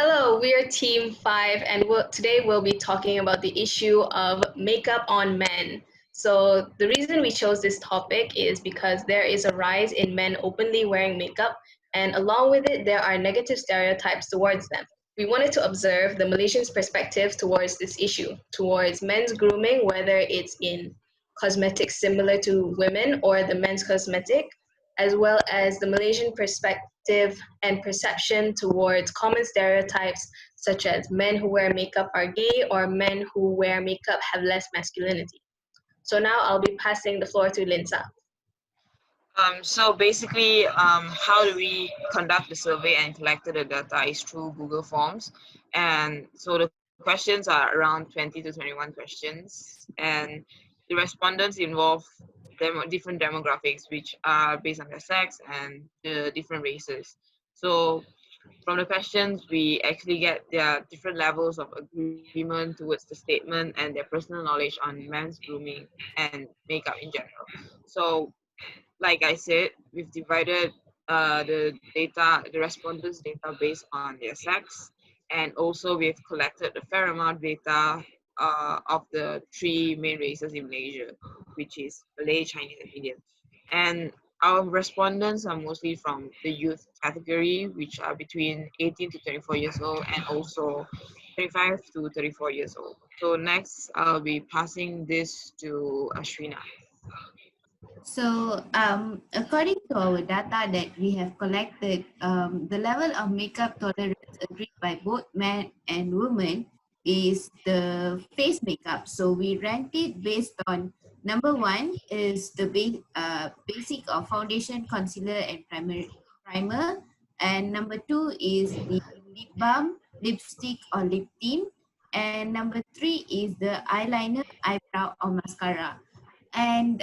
Hello, we are Team 5, and today we'll be talking about the issue of makeup on men. So, the reason we chose this topic is because there is a rise in men openly wearing makeup, and along with it, there are negative stereotypes towards them. We wanted to observe the Malaysians' perspective towards this issue, towards men's grooming, whether it's in cosmetics similar to women or the men's cosmetic, as well as the Malaysian perspective and perception towards common stereotypes such as men who wear makeup are gay or men who wear makeup have less masculinity. So now I'll be passing the floor to Linsa. So basically, how do we conduct the survey and collected the data is through Google Forms. And so the questions are around 20 to 21 questions. And the respondents involve different demographics, which are based on their sex and the different races. So from the questions, we actually get their different levels of agreement towards the statement and their personal knowledge on men's grooming and makeup in general. So like I said, we've divided the respondents' data based on their sex, and also we've collected a fair amount of data of the three main races in Malaysia, which is Malay, Chinese, and Indian. And our respondents are mostly from the youth category, which are between 18 to 24 years old, and also 25 to 34 years old. So next, I'll be passing this to Ashwina. According to our data that we have collected, the level of makeup tolerance agreed by both men and women is the face makeup. So, we ranked it based on number one is the basic of foundation, concealer, and primer, and number two is the lip balm, lipstick, or lip tint, and number three is the eyeliner, eyebrow, or mascara. And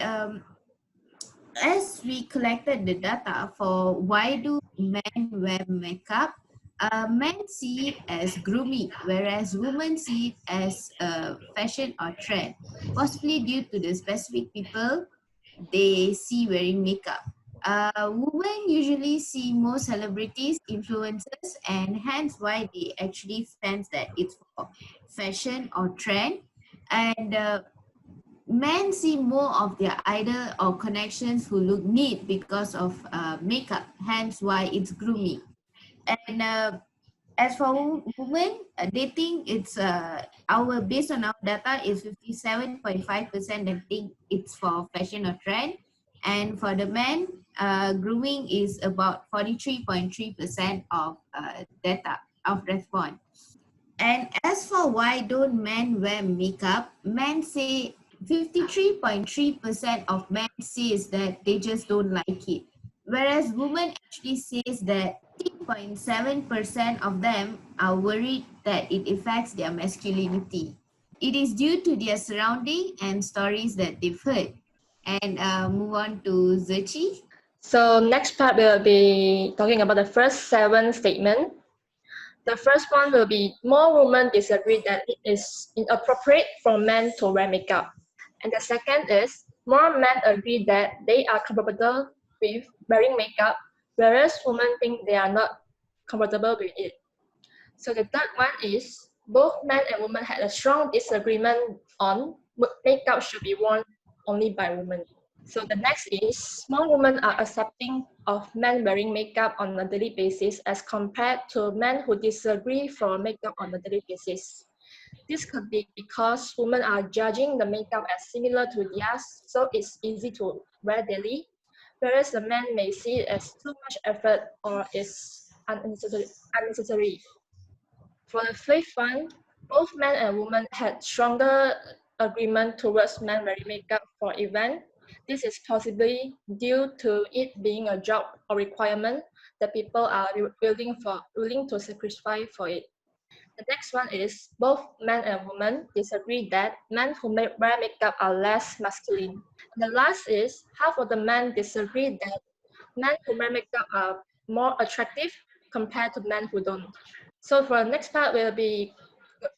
as we collected the data for why do men wear makeup, men see it as grooming, whereas women see it as fashion or trend, possibly due to the specific people they see wearing makeup. Women usually see more celebrities, influencers, and hence why they actually sense that it's for fashion or trend. And men see more of their idol or connections who look neat because of makeup, hence why it's grooming. And as for women, they think it's our based on our data is 57.5% that think it's for fashion or trend, and for the men, grooming is about 43.3% of data of response. And as for why don't men wear makeup, men say 53.3% of men says that they just don't like it. Whereas women actually says that 30.7% of them are worried that it affects their masculinity. It is due to their surrounding and stories that they've heard. And move on to Zerchi. So next part will be talking about the first 7 statement. The first one will be more women disagree that it is inappropriate for men to wear makeup. And the second is more men agree that they are comfortable with wearing makeup, whereas women think they are not comfortable with it. So the third one is both men and women had a strong disagreement on makeup should be worn only by women. So the next is more women are accepting of men wearing makeup on a daily basis as compared to men who disagree for makeup on a daily basis. This could be because women are judging the makeup as similar to theirs, so it's easy to wear daily, whereas the men may see it as too much effort or is unnecessary. For the fifth one, both men and women had stronger agreement towards men wearing makeup for event. This is possibly due to it being a job or requirement that people are willing to sacrifice for it. The next one is both men and women disagree that men who wear makeup are less masculine. And the last is half of the men disagree that men who wear makeup are more attractive compared to men who don't. So for the next part, we'll be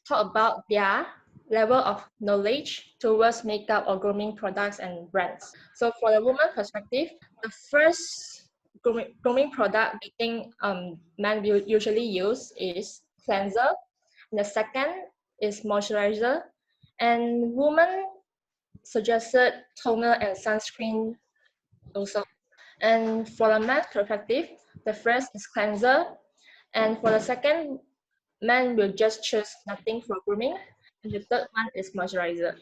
talk about their level of knowledge towards makeup or grooming products and brands. So for the woman perspective, the first grooming product they think men usually use is cleanser, and the second is moisturizer, and women suggested toner and sunscreen also. And for the men's perspective, the first is cleanser, and for the second, men will just choose nothing for grooming, and the third one is moisturizer.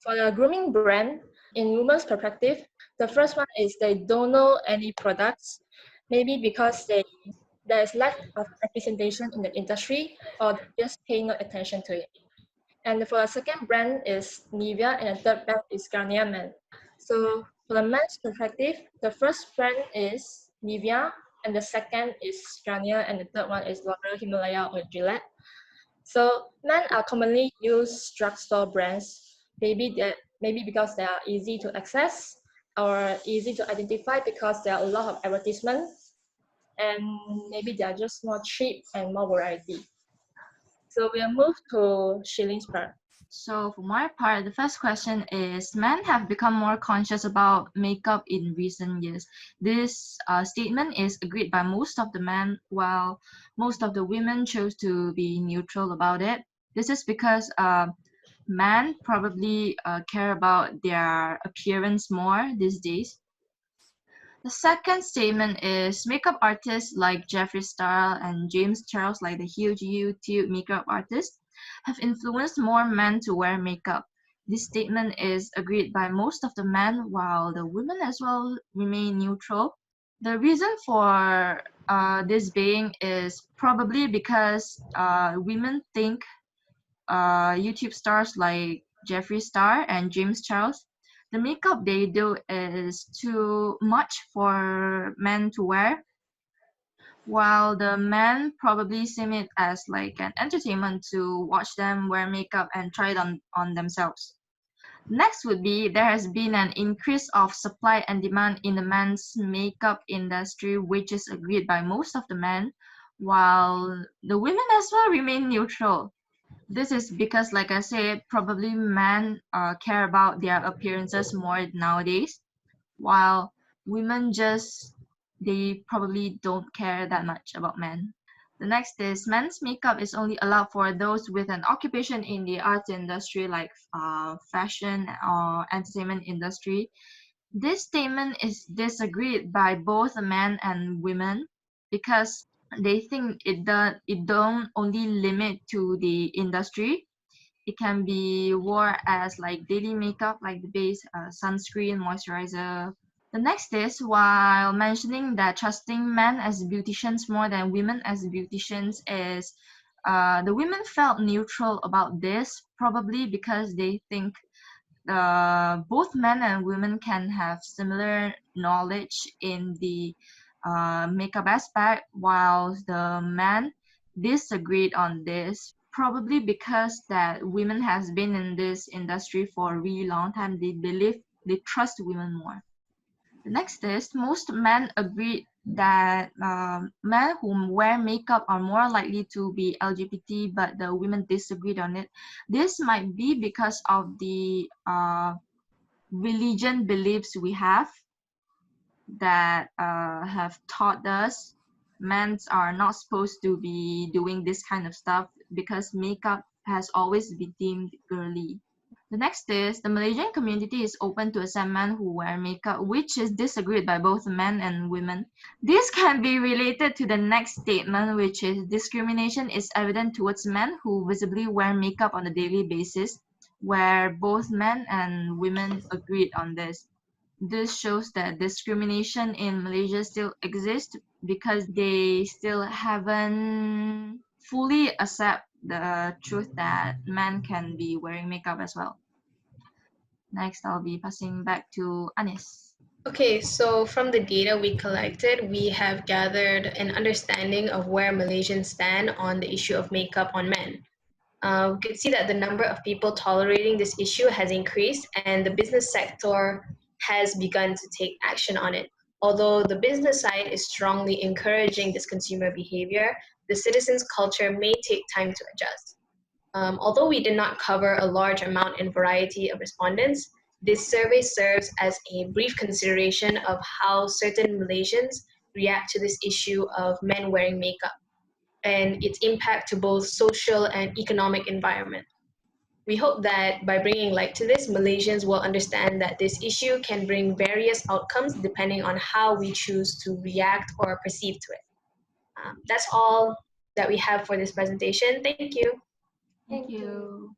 For the grooming brand, in women's perspective, the first one is they don't know any products, maybe because there is lack of representation in the industry or they just pay no attention to it. And for the second brand is Nivea, and the third brand is Garnier Men. So for the men's perspective, the first brand is Nivea, and the second is Garnier, and the third one is L'Oreal, Himalaya, or Gillette. So men are commonly use drugstore brands, maybe because they are easy to access or easy to identify because there are a lot of advertisements, and maybe they are just more cheap and more variety. So we'll move to Shiling's part. So for my part, the first question is, men have become more conscious about makeup in recent years. This statement is agreed by most of the men, while most of the women chose to be neutral about it. This is because men probably care about their appearance more these days. The second statement is, makeup artists like Jeffree Star and James Charles, like the huge YouTube makeup artists, have influenced more men to wear makeup. This statement is agreed by most of the men, while the women as well remain neutral. The reason for this being is probably because women think YouTube stars like Jeffree Star and James Charles, the makeup they do is too much for men to wear, while the men probably see it as like an entertainment to watch them wear makeup and try it on themselves. Next would be, there has been an increase of supply and demand in the men's makeup industry, which is agreed by most of the men, while the women as well remain neutral. This is because, like I said, probably men care about their appearances more nowadays, while women they probably don't care that much about men. The next is, men's makeup is only allowed for those with an occupation in the arts industry, like fashion or entertainment industry. This statement is disagreed by both men and women because they think it don't only limit to the industry. It can be worn as like daily makeup, like the base, sunscreen, moisturizer. The next is, while mentioning that trusting men as beauticians more than women as beauticians is, the women felt neutral about this, probably because they think both men and women can have similar knowledge in the makeup aspect, while the men disagreed on this, probably because that women has been in this industry for a really long time. They believe they trust women more. The next is, most men agree that men who wear makeup are more likely to be LGBT, but the women disagreed on it. This might be because of the religion beliefs we have that have taught us men are not supposed to be doing this kind of stuff because makeup has always been deemed girly. The next is, the Malaysian community is open to accept men who wear makeup, which is disagreed by both men and women. This can be related to the next statement, which is, discrimination is evident towards men who visibly wear makeup on a daily basis, where both men and women agreed on this. This shows that discrimination in Malaysia still exists because they still haven't fully accept the truth that men can be wearing makeup as well. Next, I'll be passing back to Anis. Okay, so from the data we collected, we have gathered an understanding of where Malaysians stand on the issue of makeup on men. We could see that the number of people tolerating this issue has increased, and the business sector has begun to take action on it. Although the business side is strongly encouraging this consumer behavior, the citizens' culture may take time to adjust. Although we did not cover a large amount and variety of respondents, this survey serves as a brief consideration of how certain Malaysians react to this issue of men wearing makeup. and its impact to both social and economic environment. We hope that by bringing light to this, Malaysians will understand that this issue can bring various outcomes depending on how we choose to react or perceive to it. That's all that we have for this presentation. Thank you. Thank you.